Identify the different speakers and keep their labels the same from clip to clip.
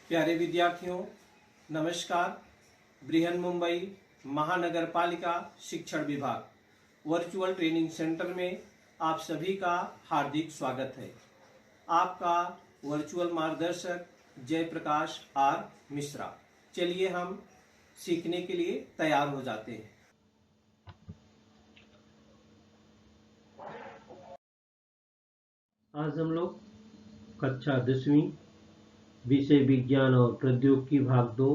Speaker 1: प्यारे विद्यार्थियों, नमस्कार। बृहन मुंबई महानगर पालिका शिक्षण विभाग वर्चुअल ट्रेनिंग सेंटर में आप सभी का हार्दिक स्वागत है। आपका वर्चुअल मार्गदर्शक जयप्रकाश आर मिश्रा। चलिए हम सीखने के लिए तैयार हो जाते हैं।
Speaker 2: आज हम लोग कक्षा 10वीं विषय विज्ञान और प्रौद्योगिकी भाग 2,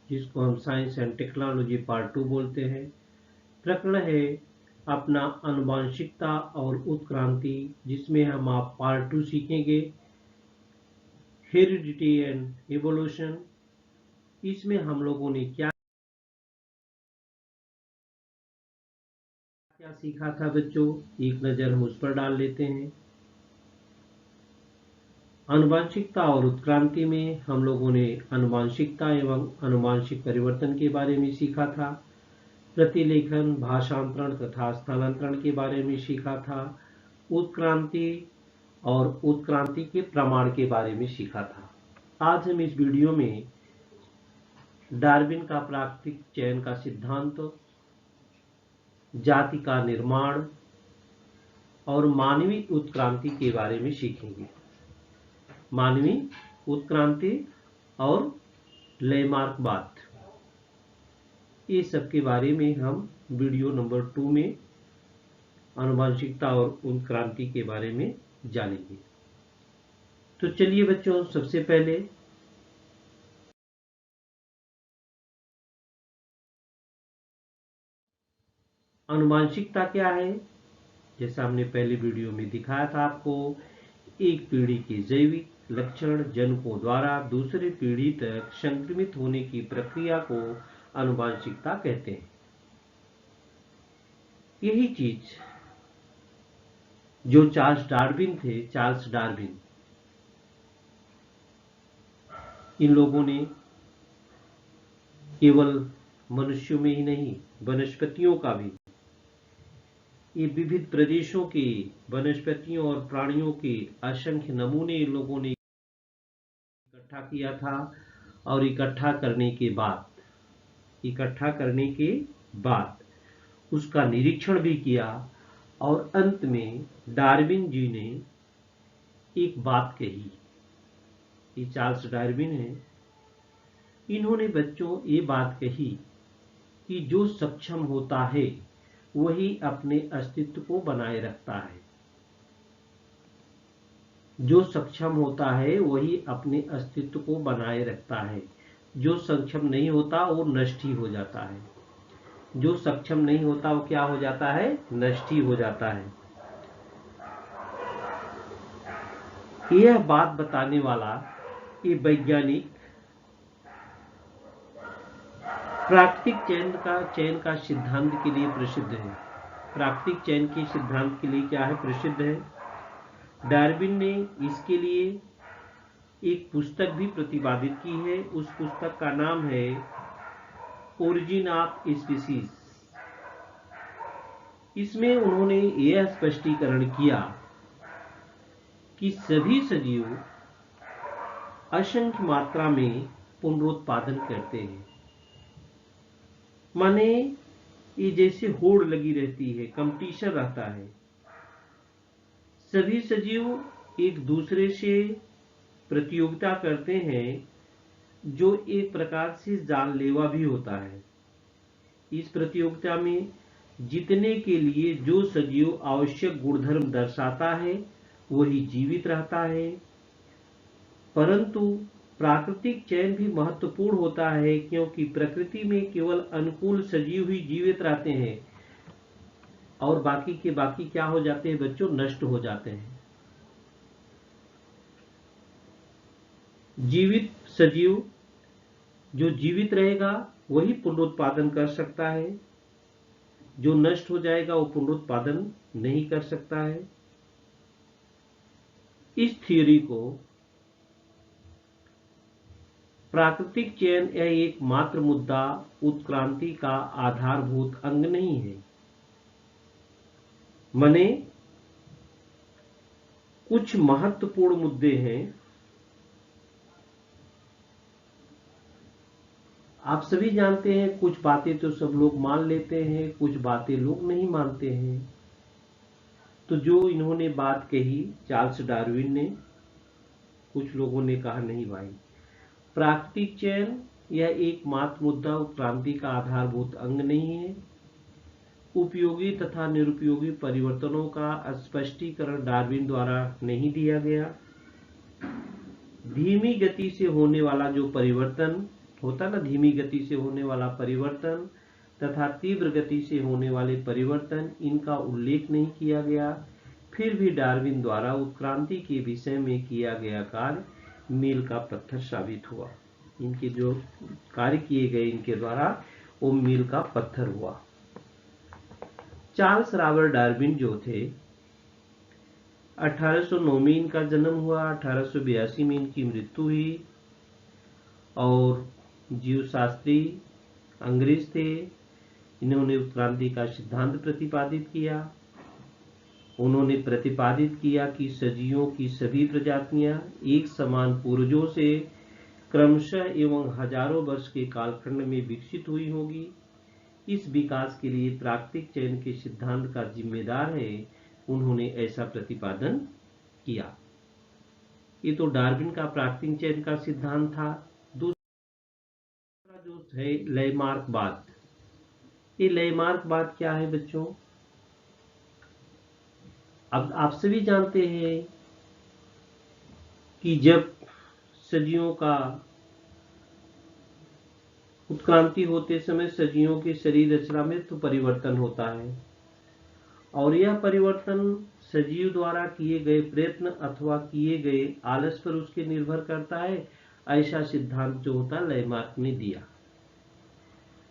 Speaker 2: जिसको हम साइंस एंड टेक्नोलॉजी पार्ट 2 बोलते हैं, प्रकरण है अपना आनुवंशिकता और उत्क्रांति, जिसमें हम आप पार्ट 2 सीखेंगे हेरिडिटी एंड इवोल्यूशन। इसमें हम लोगों ने क्या क्या सीखा था बच्चों, एक नज़र हम उस पर डाल लेते हैं। आनुवंशिकता और उत्क्रांति में हम लोगों ने आनुवंशिकता एवं आनुवंशिक परिवर्तन के बारे में सीखा था, प्रतिलेखन, भाषांतरण तथा स्थानांतरण के बारे में सीखा था, उत्क्रांति और उत्क्रांति के प्रमाण के बारे में सीखा था। आज हम इस वीडियो में डार्विन का प्राकृतिक चयन का सिद्धांत, जाति का निर्माण और मानवीय उत्क्रांति के बारे में सीखेंगे। मानवीय उत्क्रांति और लैमार्कवाद, ये सब के बारे में हम वीडियो नंबर 2 में आनुवंशिकता और उत्क्रांति के बारे में जानेंगे। तो चलिए बच्चों, सबसे पहले आनुवंशिकता क्या है। जैसा हमने पहले वीडियो में दिखाया था आपको, एक पीढ़ी के जैविक लक्षण जनकों द्वारा दूसरी पीढ़ी तक संक्रमित होने की प्रक्रिया को आनुवंशिकता कहते हैं। यही चीज जो चार्ल्स डार्विन, इन लोगों ने केवल मनुष्यों में ही नहीं, वनस्पतियों का भी, ये विविध प्रदेशों के वनस्पतियों और प्राणियों के असंख्य नमूने इन लोगों ने इकट्ठा किया था और इकट्ठा करने के बाद उसका निरीक्षण भी किया और अंत में डार्विन जी ने एक बात कही। ये चार्ल्स डार्विन है, इन्होंने बच्चों ये बात कही कि जो सक्षम होता है वही अपने अस्तित्व को बनाए रखता है। जो सक्षम होता है वही अपने अस्तित्व को बनाए रखता है। जो सक्षम नहीं होता वो नष्ट ही हो जाता है। जो सक्षम नहीं होता वो क्या हो जाता है? नष्ट ही हो जाता है। यह बात बताने वाला ये वैज्ञानिक प्राकृतिक चयन का सिद्धांत के लिए प्रसिद्ध है। प्राकृतिक चयन के सिद्धांत के लिए क्या है? प्रसिद्ध है। डार्विन ने इसके लिए एक पुस्तक भी प्रतिपादित की है। उस पुस्तक का नाम है ओरिजिन ऑफ स्पीसीज। इसमें उन्होंने यह स्पष्टीकरण किया कि सभी सजीव असंख्य मात्रा में पुनरुत्पादन करते हैं। माने ये जैसे होड़ लगी रहती है, कंपटीशन रहता है। सभी सजीव एक दूसरे से प्रतियोगिता करते हैं, जो एक प्रकार से जानलेवा भी होता है। इस प्रतियोगिता में जीतने के लिए जो सजीव आवश्यक गुणधर्म दर्शाता है वही जीवित रहता है। परंतु प्राकृतिक चयन भी महत्वपूर्ण होता है, क्योंकि प्रकृति में केवल अनुकूल सजीव ही जीवित रहते हैं और बाकी के बाकी क्या हो जाते हैं बच्चों? नष्ट हो जाते हैं। जीवित सजीव जो जीवित रहेगा वही पुनरुत्पादन कर सकता है, जो नष्ट हो जाएगा वो पुनरुत्पादन नहीं कर सकता है। इस थ्योरी को प्राकृतिक चयन यह एकमात्र मुद्दा उत्क्रांति का आधारभूत अंग नहीं है। माने कुछ महत्वपूर्ण मुद्दे हैं आप सभी जानते हैं कुछ बातें तो सब लोग मान लेते हैं, कुछ बातें लोग नहीं मानते हैं। तो जो इन्होंने बात कही चार्ल्स डार्विन ने, कुछ लोगों ने कहा नहीं भाई, प्राकृतिक चयन यह एकमात्र मुद्दा उत्क्रांति का आधारभूत अंग नहीं है। उपयोगी तथा निरुपयोगी परिवर्तनों का स्पष्टीकरण डार्विन द्वारा नहीं दिया गया। धीमी गति से होने वाला जो परिवर्तन होता ना, धीमी गति से होने वाला परिवर्तन तथा तीव्र गति से होने वाले परिवर्तन, इनका उल्लेख नहीं किया गया। फिर भी डार्विन द्वारा उत्क्रांति के विषय में किया गया कार्य मील का पत्थर साबित हुआ। इनके जो कार्य किए गए इनके द्वारा, वो मील का पत्थर हुआ। चार्ल्स रॉबर्ट डार्विन जो थे, 1809 में इनका जन्म हुआ, 1882 में इनकी मृत्यु हुई। और जीवशास्त्री अंग्रेज थे। इन्होंने उत्क्रांति का सिद्धांत प्रतिपादित किया। उन्होंने प्रतिपादित किया कि सजीवों की सभी प्रजातियां एक समान पूर्वजों से क्रमशः एवं हजारों वर्ष के कालखंड में विकसित हुई होगी। इस विकास के लिए प्राकृतिक चयन के सिद्धांत का जिम्मेदार है। उन्होंने ऐसा प्रतिपादन किया। ये तो डार्विन का प्राकृतिक चयन का सिद्धांत था। दूसरा जो है लैमार्कवाद। ये लैमार्कवाद क्या है बच्चों? अब आप सभी जानते हैं कि जब सजियों का उत्क्रांति होते समय सजियों के शरीर रचना में तो परिवर्तन होता है, और यह परिवर्तन सजीव द्वारा किए गए प्रयत्न अथवा किए गए आलस पर उसके निर्भर करता है। ऐसा सिद्धांत जो होता लैमार्क ने दिया।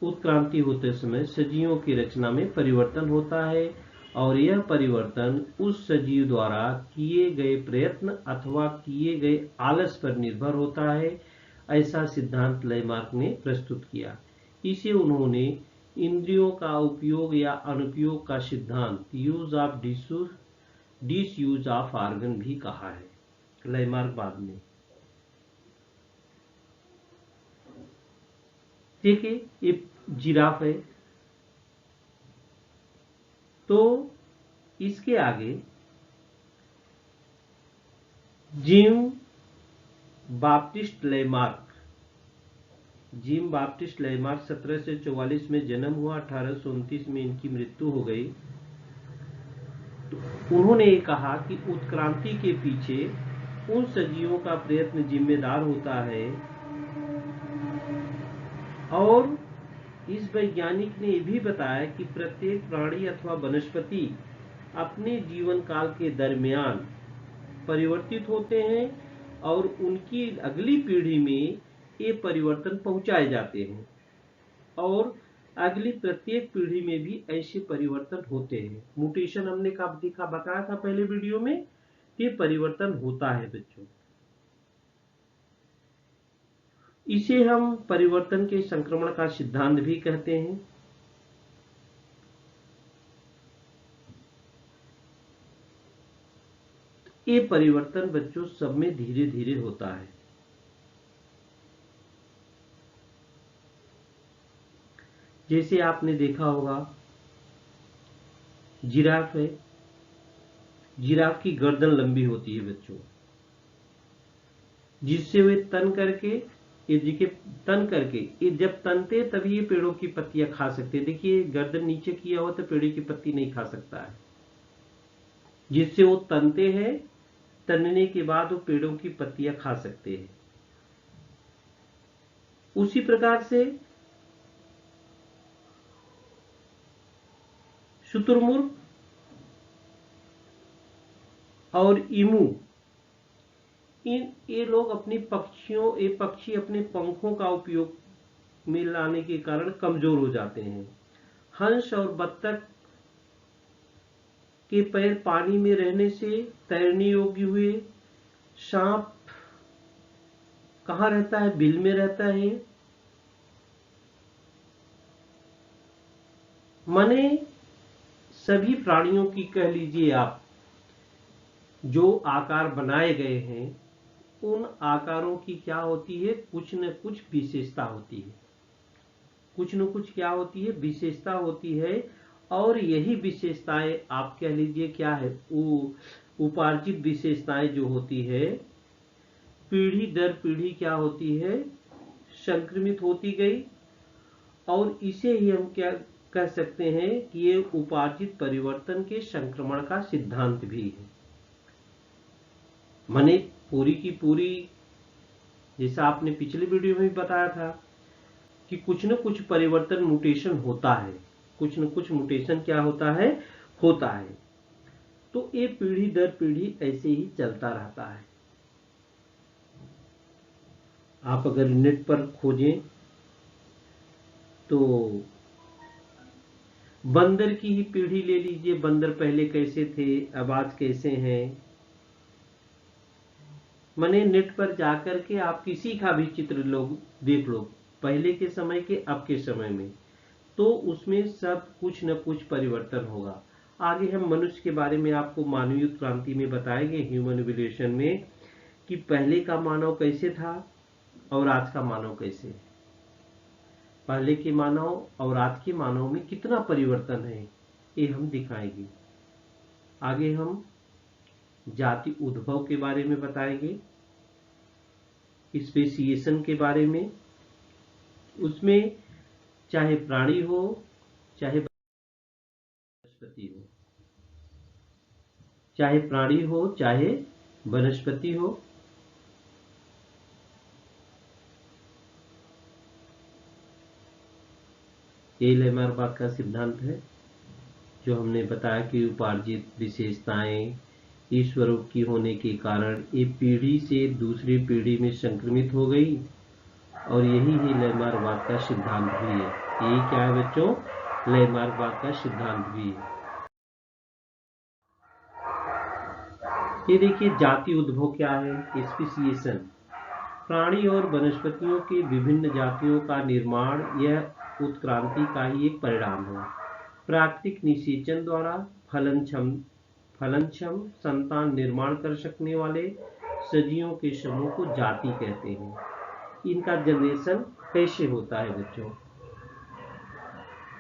Speaker 2: उत्क्रांति होते समय सजीवों की रचना में परिवर्तन होता है, और यह परिवर्तन उस सजीव द्वारा किए गए प्रयत्न अथवा किए गए आलस पर निर्भर होता है। ऐसा सिद्धांत लैमार्क ने प्रस्तुत किया। इसे उन्होंने इंद्रियों का उपयोग या अनुपयोग का सिद्धांत, use of disuse of organ भी कहा है लैमार्कवाद में। देखिए ये जिराफ है, तो इसके आगे जीन बाप्टिस्ट लैमार्क 1744 में जन्म हुआ, 1829 में इनकी मृत्यु हो गई। तो उन्होंने ये कहा कि उत्क्रांति के पीछे उन सजीवों का प्रयत्न जिम्मेदार होता है, और इस वैज्ञानिक ने यह भी बताया कि प्रत्येक प्राणी अथवा वनस्पति अपने जीवन काल के दरमियान परिवर्तित होते हैं, और उनकी अगली पीढ़ी में ये परिवर्तन पहुंचाए जाते हैं, और अगली प्रत्येक पीढ़ी में भी ऐसे परिवर्तन होते हैं। म्यूटेशन हमने कब देखा, बताया था पहले वीडियो में, ये परिवर्तन होता है बच्चों। इसे हम परिवर्तन के संक्रमण का सिद्धांत भी कहते हैं। ये परिवर्तन बच्चों सब में धीरे धीरे होता है। जैसे आपने देखा होगा, जिराफ है, जिराफ की गर्दन लंबी होती है बच्चों, जिससे वे तन करके ये जब तनते तभी ये पेड़ों की पत्तियां खा सकते हैं। देखिए गर्दन नीचे किया हुआ तो पेड़ों की पत्ती नहीं खा सकता है, जिससे वो तनते हैं, तनने के बाद वो पेड़ों की पत्तियां खा सकते हैं। उसी प्रकार से शुतुरमुर्ग और ईमू, ये लोग अपनी पक्षी अपने पंखों का उपयोग में लाने के कारण कमजोर हो जाते हैं। हंस और बत्तख के पैर पानी में रहने से तैरने योग्य हुए। सांप कहाँ रहता है? बिल में रहता है। माने सभी प्राणियों की कह लीजिए आप, जो आकार बनाए गए हैं, उन आकारों की क्या होती है? कुछ न कुछ विशेषता होती है। कुछ न कुछ क्या होती है, विशेषता होती है, और यही विशेषताएं आप कह लीजिए क्या है, वो उपार्जित विशेषताएं जो होती है, पीढ़ी दर पीढ़ी क्या होती है, संक्रमित होती गई, और इसे ही हम क्या कह सकते हैं कि ये उपार्जित परिवर्तन के संक्रमण का सिद्धांत भी है। माने पूरी की पूरी, जैसा आपने पिछले वीडियो में भी बताया था कि कुछ न कुछ परिवर्तन, म्यूटेशन होता है, कुछ न कुछ म्यूटेशन क्या होता है, होता है। तो ये पीढ़ी दर पीढ़ी ऐसे ही चलता रहता है। आप अगर नेट पर खोजें तो बंदर की ही पीढ़ी ले लीजिए, बंदर पहले कैसे थे, अब आज कैसे हैं। माने नेट पर जाकर के आप किसी का भी चित्र लोग देख लो, पहले के समय के अब के समय में, तो उसमें सब कुछ न कुछ परिवर्तन होगा। आगे हम मनुष्य के बारे में आपको मानवीय उत्क्रांति में बताएंगे, ह्यूमन इवोल्यूशन में, कि पहले का मानव कैसे था और आज का मानव कैसे है। पहले के मानव और आज के मानव में कितना परिवर्तन है, ये हम दिखाएंगे। आगे हम जाति उद्भव के बारे में बताएंगे, स्पेसिएशन के बारे में, उसमें चाहे प्राणी हो चाहे वनस्पति हो, चाहे प्राणी हो चाहे वनस्पति हो, ये लेमार्क का सिद्धांत है जो हमने बताया कि उपार्जित विशेषताएं ईश्वर की होने के कारण ये पीढ़ी से दूसरी पीढ़ी में संक्रमित हो गई, और यही ही लेमार्क का सिद्धांत भी है। यही क्या है बच्चों, लेमार्क का सिद्धांत भी है। ये देखिए जाति उद्भव क्या है, स्पीसिएशन, प्राणी और वनस्पतियों के विभिन्न जातियों का निर्माण, यह उत्क्रांति का ही एक परिणाम है। प्राकृतिक निषेचन द्वारा फलनक्षम संतान निर्माण कर सकने वाले सजीवों के समूह को जाति कहते हैं। इनका जनरेशन कैसे होता है बच्चों,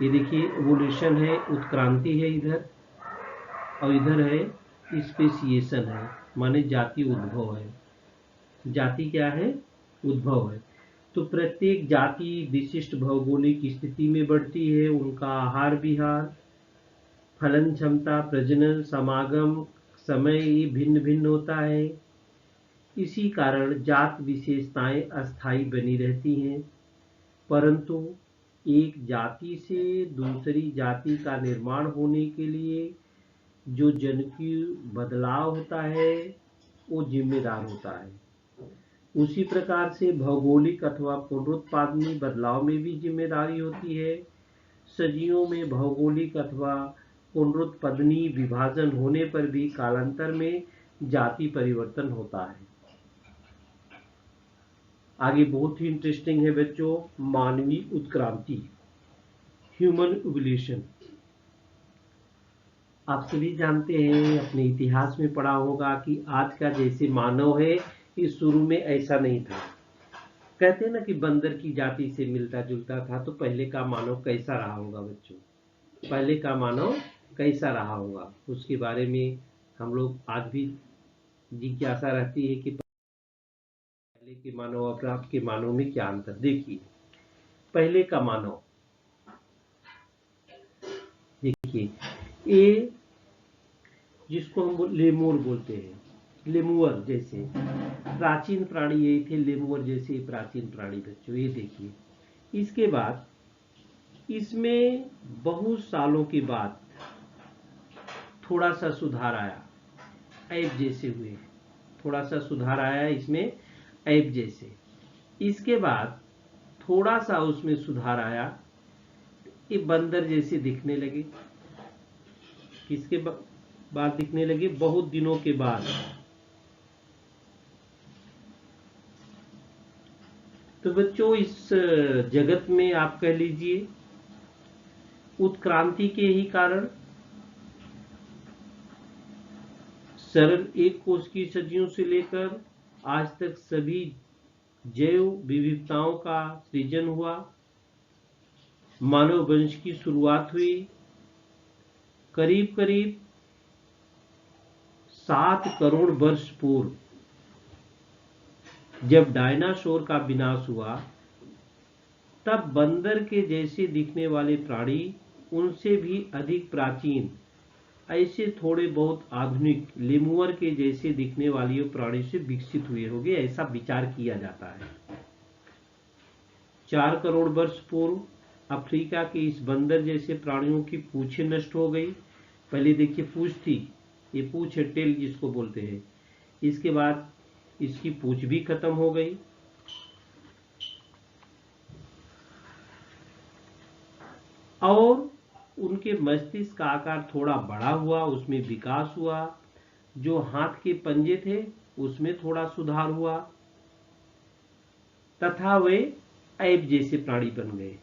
Speaker 2: ये देखिए एवोल्यूशन है, उत्क्रांति है इधर, और इधर है स्पेसिएशन है, माने जाति उद्भव है। जाति क्या है, उद्भव है। तो प्रत्येक जाति विशिष्ट भौगोलिक स्थिति में बढ़ती है, उनका आहार विहार, फलन क्षमता, प्रजनन, समागम समय भिन्न भिन्न होता है। इसी कारण जात विशेषताएं अस्थायी बनी रहती हैं, परंतु एक जाति से दूसरी जाति का निर्माण होने के लिए जो जनुकीय बदलाव होता है वो जिम्मेदार होता है। उसी प्रकार से भौगोलिक अथवा पुनरुत्पादनी बदलाव में भी जिम्मेदारी होती है। सजीवों में भौगोलिक अथवा पुनरुत्पादनी विभाजन होने पर भी कालांतर में जाति परिवर्तन होता है। आगे बहुत ही इंटरेस्टिंग है बच्चों, मानवीय उत्क्रांति, ह्यूमन इवोल्यूशन। आप सभी जानते हैं, अपने इतिहास में पढ़ा होगा कि आज का जैसे मानव है ये शुरू में ऐसा नहीं था। कहते हैं ना कि बंदर की जाति से मिलता जुलता था, तो पहले का मानव कैसा रहा होगा बच्चों, पहले का मानव कैसा रहा होगा, उसके बारे में हम लोग आज भी जिज्ञासा रहती है कि पहले के मानव और अब के मानव में क्या अंतर। देखिए पहले का मानव, देखिए ये जिसको हम लेमूर बोलते हैं, लेमुअर जैसे प्राचीन प्राणी यही थे, लेमुअर जैसे प्राचीन प्राणी बच्चों। ये देखिए, इसके बाद इसमें बहुत सालों के बाद थोड़ा सा सुधार आया, ऐप जैसे हुए, थोड़ा सा सुधार आया इसमें ऐप जैसे। इसके बाद थोड़ा सा उसमें सुधार आया, ये बंदर जैसे दिखने लगे। किसके बाद दिखने लगे, बहुत दिनों के बाद। तो बच्चों इस जगत में आप कह लीजिए उत्क्रांति के ही कारण सरल एक कोष की सदियों से लेकर आज तक सभी जैव विविधताओं का सृजन हुआ। मानव वंश की शुरुआत हुई। करीब करीब 7 करोड़ वर्ष पूर्व जब डायनासोर का विनाश हुआ, तब बंदर के जैसे दिखने वाले प्राणी उनसे भी अधिक प्राचीन, ऐसे थोड़े बहुत आधुनिक लेमुअर के जैसे दिखने वाले प्राणी से विकसित हुए होंगे, ऐसा विचार किया जाता है। 4 करोड़ वर्ष पूर्व अफ्रीका के इस बंदर जैसे प्राणियों की पूंछें नष्ट हो गई। पहले देखिए पूंछ थी, ये पूंछ है, टेल जिसको बोलते हैं। इसके बाद इसकी पूंछ भी खत्म हो गई। और उनके मस्तिष्क का आकार थोड़ा बड़ा हुआ, उसमें विकास हुआ। जो हाथ के पंजे थे उसमें थोड़ा सुधार हुआ तथा वे ऐप जैसे प्राणी बन गए।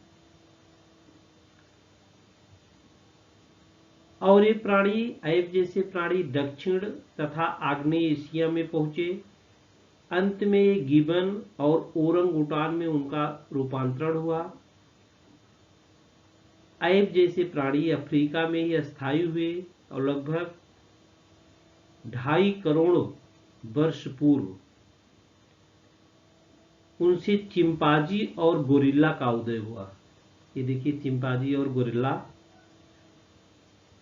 Speaker 2: और ये प्राणी, ऐप जैसे प्राणी दक्षिण तथा आग्नेय एशिया में पहुंचे। अंत में गिबन और ओरंगुटान में उनका रूपांतरण हुआ। ऐप जैसे प्राणी अफ्रीका में ही स्थायी हुए और लगभग 2.5 करोड़ वर्ष पूर्व उनसे चिंपांजी और गोरिल्ला का उदय हुआ। ये देखिए चिंपांजी और गोरिल्ला।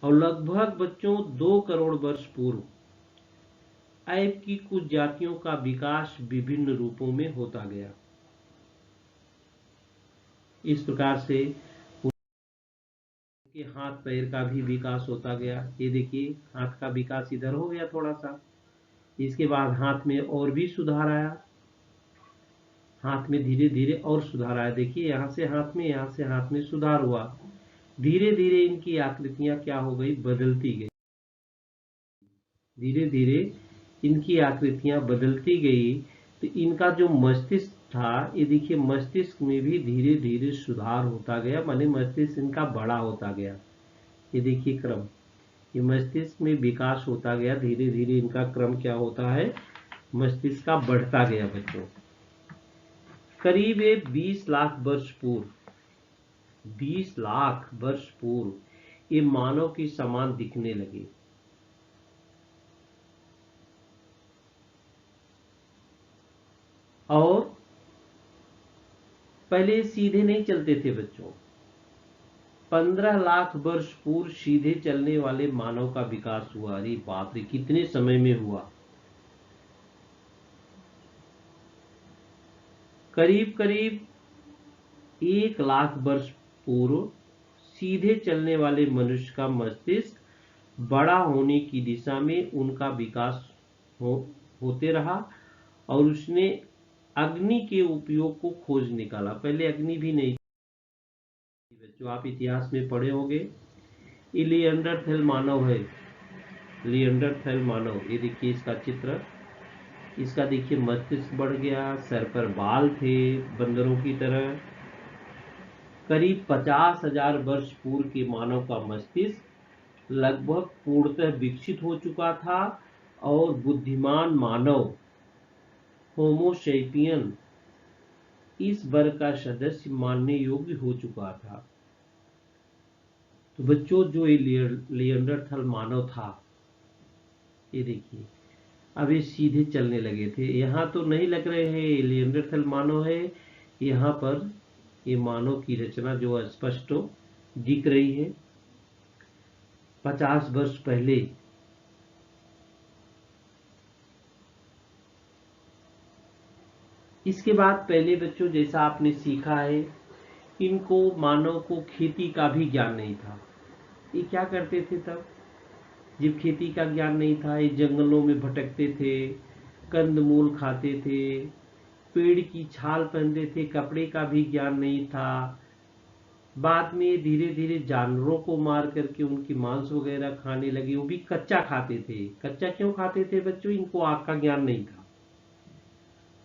Speaker 2: और लगभग बच्चों 2 करोड़ वर्ष पूर्व ऐप की कुछ जातियों का विकास विभिन्न रूपों में होता गया। इस प्रकार से उनके हाथ पैर का भी विकास होता गया। ये देखिए हाथ का विकास इधर हो गया थोड़ा सा। इसके बाद हाथ में और भी सुधार आया, हाथ में धीरे धीरे और सुधार आया। देखिए यहाँ से हाथ में, यहाँ से हाथ में सुधार हुआ। धीरे धीरे इनकी आकृतियां क्या हो गई, बदलती गई। धीरे धीरे इनकी आकृतियां बदलती गई। तो इनका जो मस्तिष्क था, ये देखिए मस्तिष्क में भी धीरे धीरे सुधार होता गया, माने मस्तिष्क इनका बड़ा होता गया। ये देखिए क्रम, ये मस्तिष्क में विकास होता गया। धीरे धीरे इनका क्रम क्या होता है, मस्तिष्क का बढ़ता गया बच्चों। करीब 20 लाख वर्ष पूर्व, 20 लाख वर्ष पूर्व ये मानव के समान दिखने लगे। और पहले सीधे नहीं चलते थे बच्चों। 15 लाख वर्ष पूर्व सीधे चलने वाले मानव का विकास हुआ। अरे बाप रे, कितने समय में हुआ। करीब करीब 1 लाख वर्ष पूर्व सीधे चलने वाले मनुष्य का मस्तिष्क बड़ा होने की दिशा में उनका विकास होते रहा। और उसने अग्नि के उपयोग को खोज निकाला। पहले अग्नि भी नहीं थी बच्चों, आप इतिहास में पढ़े होंगे। ये लिएंडरथल मानव है, लिएंडरथल मानव। ये देखिए इसका चित्र, इसका देखिए मस्तिष्क बढ़ गया, सर पर बाल थे बंदरों की तरह। करीब 50,000 वर्ष पूर्व के मानव का मस्तिष्क लगभग पूर्णतः विकसित हो चुका था और बुद्धिमान मानव होमोसैपियन इस वर्ग का सदस्य मानने योग्य हो चुका था। तो बच्चों जो ये लिएंडरथल मानव था, ये देखिए अब ये सीधे चलने लगे थे। यहाँ तो नहीं लग रहे हैं लिएंडरथल मानव है, यहाँ पर ये मानव की रचना जो स्पष्ट दिख रही है। 50 वर्ष पहले इसके बाद पहले बच्चों जैसा आपने सीखा है, इनको मानव को खेती का भी ज्ञान नहीं था। ये क्या करते थे तब जब खेती का ज्ञान नहीं था? ये जंगलों में भटकते थे, कंदमूल खाते थे, पेड़ की छाल पहनते थे, कपड़े का भी ज्ञान नहीं था। बाद में धीरे धीरे जानवरों को मार करके उनकी मांस वगैरह खाने लगे, वो भी कच्चा खाते थे। कच्चा क्यों खाते थे बच्चों? इनको आग का ज्ञान नहीं था,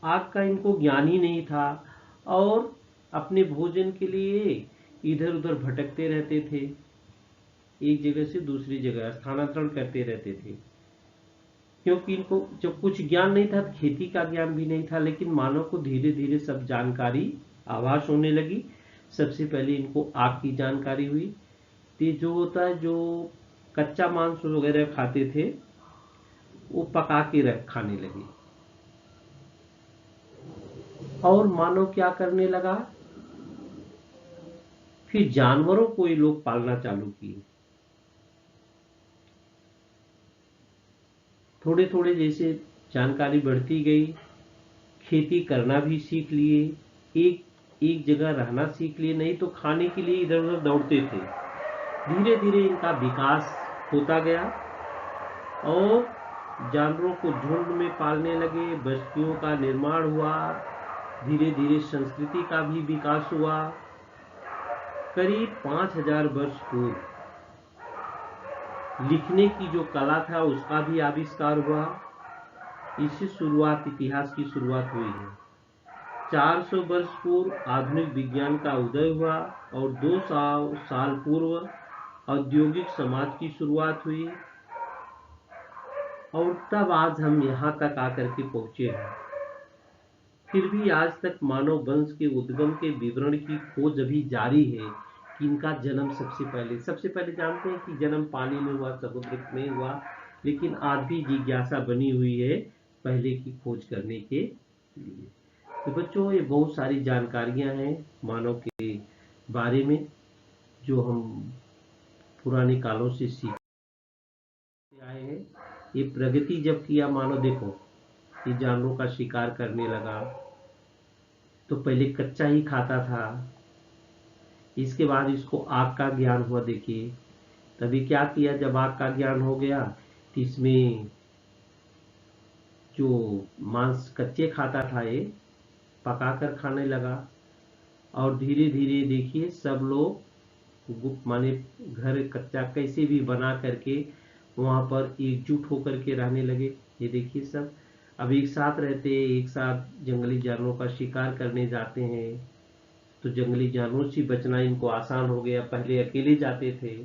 Speaker 2: आग का इनको ज्ञान ही नहीं था। और अपने भोजन के लिए इधर उधर भटकते रहते थे, एक जगह से दूसरी जगह स्थानांतरण करते रहते थे, क्योंकि इनको जब कुछ ज्ञान नहीं था, खेती का ज्ञान भी नहीं था। लेकिन मानव को धीरे धीरे सब जानकारी आभास होने लगी। सबसे पहले इनको आग की जानकारी हुई। तो ये जो होता है, जो कच्चा मांस वगैरह खाते थे वो पका के खाने लगे। और मानव क्या करने लगा, फिर जानवरों को ये लोग पालना चालू किए। थोड़े थोड़े जैसे जानकारी बढ़ती गई, खेती करना भी सीख लिए, एक एक जगह रहना सीख लिए, नहीं तो खाने के लिए इधर उधर दौड़ते थे। धीरे धीरे इनका विकास होता गया और जानवरों को झुंड में पालने लगे, बस्तियों का निर्माण हुआ, धीरे धीरे संस्कृति का भी विकास हुआ। करीब 5000 वर्ष पूर्व लिखने की जो कला था उसका भी आविष्कार हुआ। इससे शुरुआत, इतिहास की शुरुआत हुई है। 400 वर्ष पूर्व आधुनिक विज्ञान का उदय हुआ और 200 साल पूर्व औद्योगिक समाज की शुरुआत हुई और तब आज हम यहाँ तक आकर के पहुँचे हैं। फिर भी आज तक मानव वंश के उद्गम के विवरण की खोज अभी जारी है कि इनका जन्म सबसे पहले जानते हैं कि जन्म पानी में हुआ, समुद्र में हुआ, लेकिन आज भी जिज्ञासा बनी हुई है पहले की खोज करने के लिए। तो बच्चों, ये बहुत सारी जानकारियां हैं मानव के बारे में जो हम पुराने कालों से सीखते आए हैं। ये प्रगति जब किया मानव, देखो ये जानवरों का शिकार करने लगा, तो पहले कच्चा ही खाता था, इसके बाद इसको आग का ज्ञान हुआ। देखिए तभी क्या किया, जब आग का ज्ञान हो गया तो इसमें जो मांस कच्चे खाता था ये पकाकर खाने लगा और धीरे धीरे देखिए सब लोग गुप्त माने घर कच्चा कैसे भी बना करके वहां पर एकजुट होकर के रहने लगे। ये देखिए सब अब एक साथ रहते हैं, एक साथ जंगली जानवरों का शिकार करने जाते हैं, तो जंगली जानवरों से बचना इनको आसान हो गया। पहले अकेले जाते थे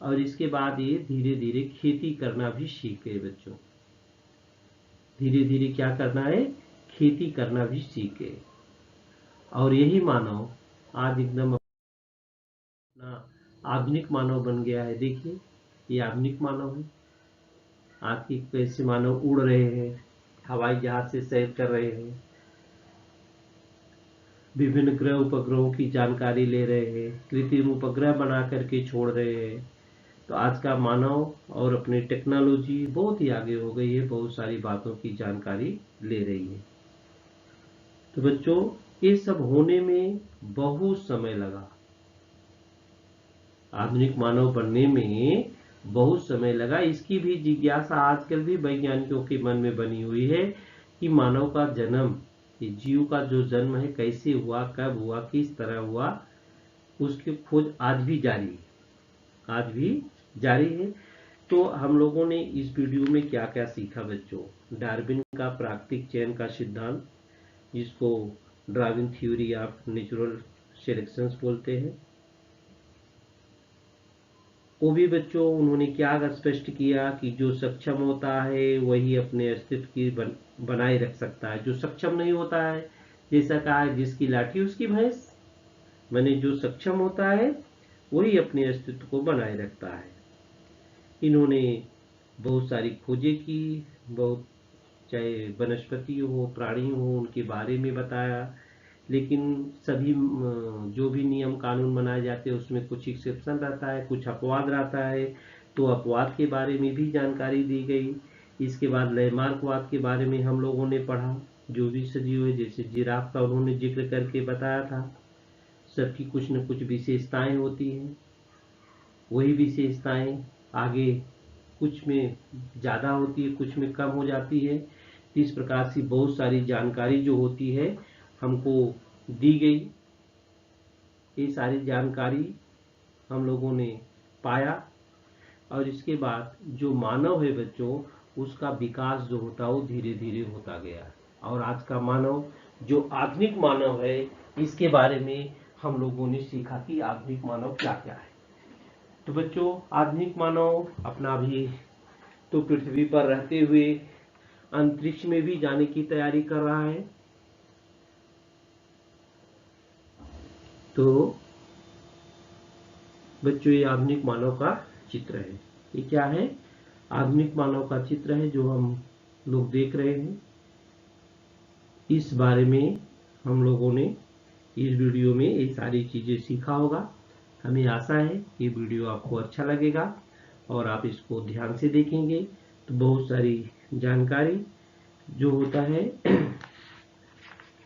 Speaker 2: और इसके बाद ये धीरे धीरे खेती करना भी सीख गए। बच्चों धीरे धीरे क्या करना है, खेती करना भी सीख गए और यही मानव आज एकदम अपना आधुनिक मानव बन गया है। देखिए ये आधुनिक मानव है। आज की कैसे मानव उड़ रहे हैं, हवाई जहाज से सैर कर रहे हैं, विभिन्न ग्रह उपग्रहों की जानकारी ले रहे हैं, कृत्रिम उपग्रह बना करके छोड़ रहे हैं। तो आज का मानव और अपनी टेक्नोलॉजी बहुत ही आगे हो गई है, बहुत सारी बातों की जानकारी ले रही है। तो बच्चों ये सब होने में बहुत समय लगा, आधुनिक मानव बनने में बहुत समय लगा। इसकी भी जिज्ञासा आजकल भी वैज्ञानिकों के मन में बनी हुई है कि मानव का जन्म, ये जीव का जो जन्म है कैसे हुआ, कब हुआ, किस तरह हुआ, उसकी खोज आज भी जारी है। तो हम लोगों ने इस वीडियो में क्या क्या सीखा बच्चों, डार्विन का प्राकृतिक चयन का सिद्धांत, जिसको Darwin theory of natural selections बोलते हैं, वो भी बच्चों उन्होंने क्या स्पष्ट किया कि जो सक्षम होता है वही अपने अस्तित्व की बनाए रख सकता है, जो सक्षम नहीं होता है, जैसा कहा है जिसकी लाठी उसकी भैंस, माने जो सक्षम होता है वही अपने अस्तित्व को बनाए रखता है। इन्होंने बहुत सारी खोजें की, बहुत चाहे वनस्पति हो, प्राणी हो, उनके बारे में बताया, लेकिन सभी जो भी नियम कानून बनाए जाते हैं उसमें कुछ एक्सेप्शन रहता है, कुछ अपवाद रहता है, तो अपवाद के बारे में भी जानकारी दी गई। इसके बाद लैमार्कवाद के बारे में हम लोगों ने पढ़ा, जो भी सजीव है, जैसे जिराफ का उन्होंने जिक्र करके बताया था, सबकी कुछ न कुछ विशेषताएं होती हैं, वही विशेषताएं आगे कुछ में ज़्यादा होती है, कुछ में कम हो जाती है। इस प्रकार से बहुत सारी जानकारी जो होती है हमको दी गई। ये सारी जानकारी हम लोगों ने पाया और इसके बाद जो मानव है बच्चों, उसका विकास जो होता है वो धीरे धीरे होता गया और आज का मानव जो आधुनिक मानव है, इसके बारे में हम लोगों ने सीखा कि आधुनिक मानव क्या क्या है। तो बच्चों आधुनिक मानव अपना भी तो पृथ्वी पर रहते हुए अंतरिक्ष में भी जाने की तैयारी कर रहा है। तो बच्चों, ये आधुनिक मानव का चित्र है। ये क्या है? आधुनिक मानव का चित्र है जो हम लोग देख रहे हैं। इस बारे में हम लोगों ने इस वीडियो में ये सारी चीज़ें सीखा होगा। हमें आशा है ये वीडियो आपको अच्छा लगेगा और आप इसको ध्यान से देखेंगे तो बहुत सारी जानकारी जो होता है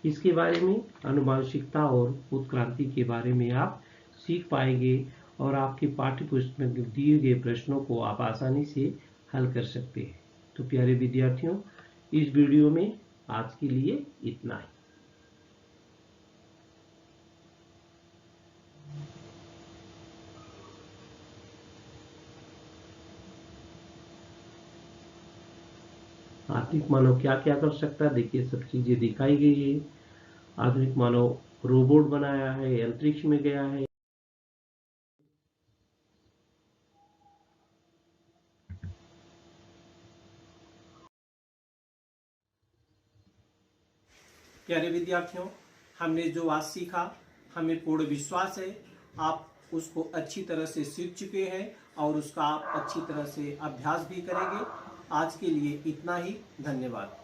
Speaker 2: इसके बारे में, आनुवंशिकता और उत्क्रांति के बारे में आप सीख पाएंगे और आपके पाठ्य पुस्तक में दिए गए प्रश्नों को आप आसानी से हल कर सकते हैं। तो प्यारे विद्यार्थियों, इस वीडियो में आज के लिए इतना ही। आधुनिक मानव क्या क्या कर सकता है, देखिए सब चीजें दिखाई गई है। आधुनिक मानव रोबोट बनाया है, अंतरिक्ष में गया है।
Speaker 1: प्यारे विद्यार्थियों, हमने जो आज सीखा, हमें पूर्ण विश्वास है आप उसको अच्छी तरह से सीख चुके हैं और उसका आप अच्छी तरह से अभ्यास भी करेंगे। आज के लिए इतना ही। धन्यवाद।